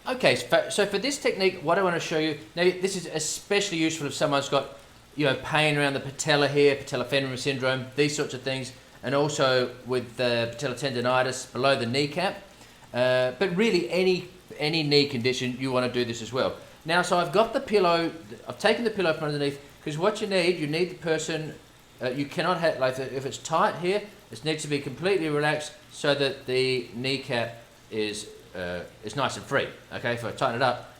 Okay, so for this technique, what I want to show you, now this is especially useful if someone's got, pain around the patella here, patellofemoral syndrome, these sorts of things, and also with patellar tendonitis below the kneecap. But really any knee condition, you want to do this as well. Now, so I've got the pillow, I've taken the pillow from underneath, because what you need the person, you cannot have, like if it's tight here, it needs to be completely relaxed so that the kneecap is nice and free. Okay, if I tighten it up,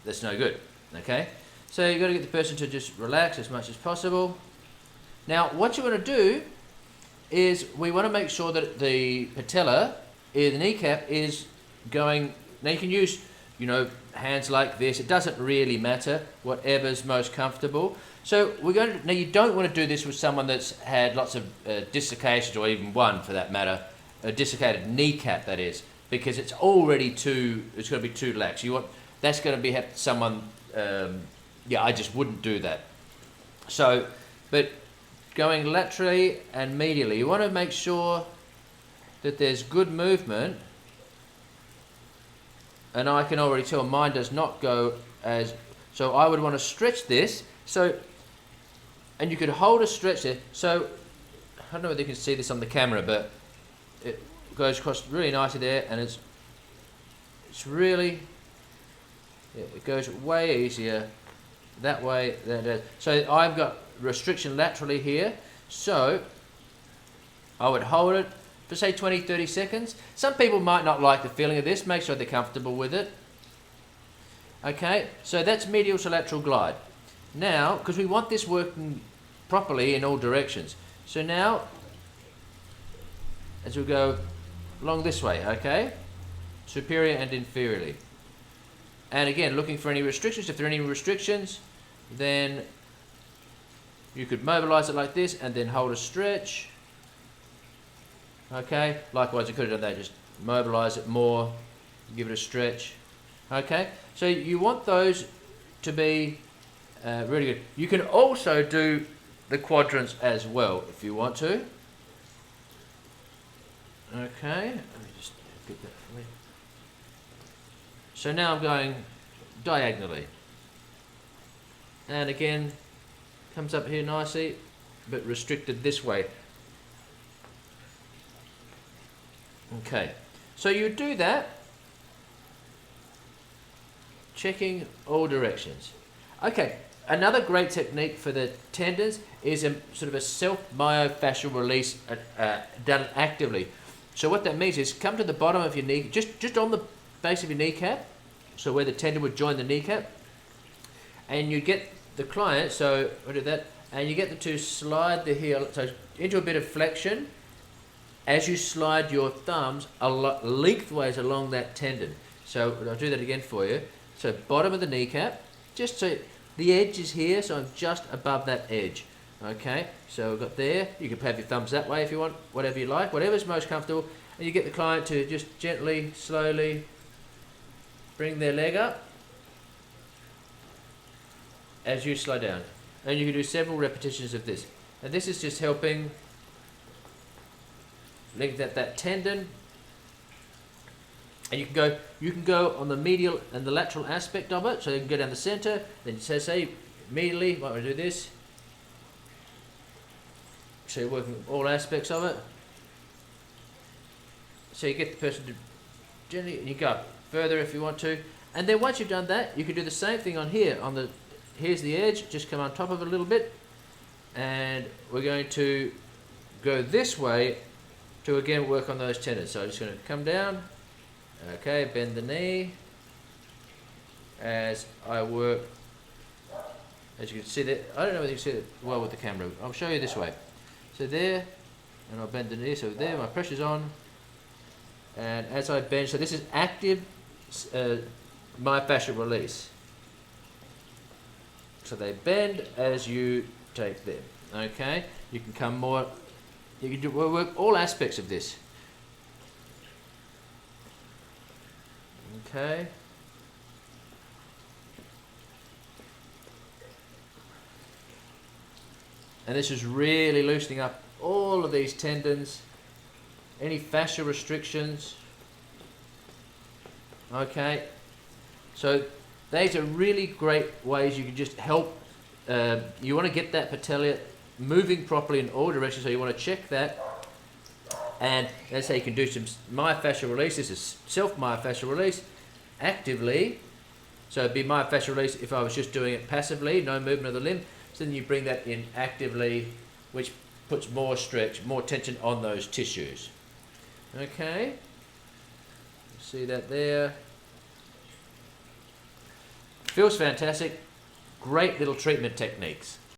that's no good. Okay, so you've got to get the person to just relax as much as possible. Now, what you want to do is we want to make sure that the patella, the kneecap, is going. Now you can use, hands like this. It doesn't really matter. Whatever's most comfortable. So we're going to. Now you don't want to do this with someone that's had lots of dislocations, or even one for that matter, a dislocated kneecap, that is, because it's already too. It's going to be too lax. That's going to be someone. I just wouldn't do that. So, but going laterally and medially, you want to make sure that there's good movement. And I can already tell mine does not go as, so I would want to stretch this. So, and you could hold a stretch there. So, I don't know whether you can see this on the camera, but it goes across really nicely there, and it's really, it goes way easier that way than it does. So I've got restriction laterally here. So I would hold it for say 20-30 seconds. Some people might not like the feeling of this. Make sure they're comfortable with it. Okay, so that's medial to lateral glide. Now, because we want this working properly in all directions. So now, as we go along this way, okay, superior and inferiorly. And again, looking for any restrictions. If there are any restrictions, then you could mobilize it like this and then hold a stretch. Okay, likewise you could have done that, just mobilize it more, give it a stretch. Okay, so you want those to be really good. You can also do the quadrants as well if you want to. Okay, let me just get that for me. So now I'm going diagonally. And again, comes up here nicely, but restricted this way. Okay, so you do that, checking all directions. Okay, another great technique for the tendons is a sort of a self-myofascial release done actively. So what that means is come to the bottom of your knee, just on the base of your kneecap, so where the tendon would join the kneecap, and you get the client, so we'll do that, and you get them to slide the heel so into a bit of flexion as you slide your thumbs lengthways along that tendon. So I'll do that again for you. So bottom of the kneecap, just so the edge is here, so I'm just above that edge. Okay, so we've got there. You can have your thumbs that way if you want, whatever you like, whatever's most comfortable. And you get the client to just gently, slowly bring their leg up as you slow down. And you can do several repetitions of this. And this is just helping link that tendon. And you can go on the medial and the lateral aspect of it. So you can go down the center, then say immediately, might want to do this. So you're working all aspects of it. So you get the person to gently, and you go up further if you want to. And then once you've done that, you can do the same thing on here. Here's the edge, just come on top of it a little bit. And we're going to go this way to again work on those tendons. So I'm just going to come down. Okay, bend the knee. As I work, as you can see that, I don't know whether you can see it well with the camera. I'll show you this way. So there, and I'll bend the knee, so there, my pressure's on. And as I bend, so this is active myofascial release. So they bend as you take them. Okay, you can come more, you can work all aspects of this. Okay. And this is really loosening up all of these tendons, any fascia restrictions. Okay, so these are really great ways you can just help. You want to get that patella moving properly in all directions, so you want to check that. And let's say you can do some myofascial release. This is self myofascial release actively. So it'd be myofascial release if I was just doing it passively, no movement of the limb. So then you bring that in actively, which puts more stretch, more tension on those tissues. Okay, see that there. Feels fantastic. Great little treatment techniques.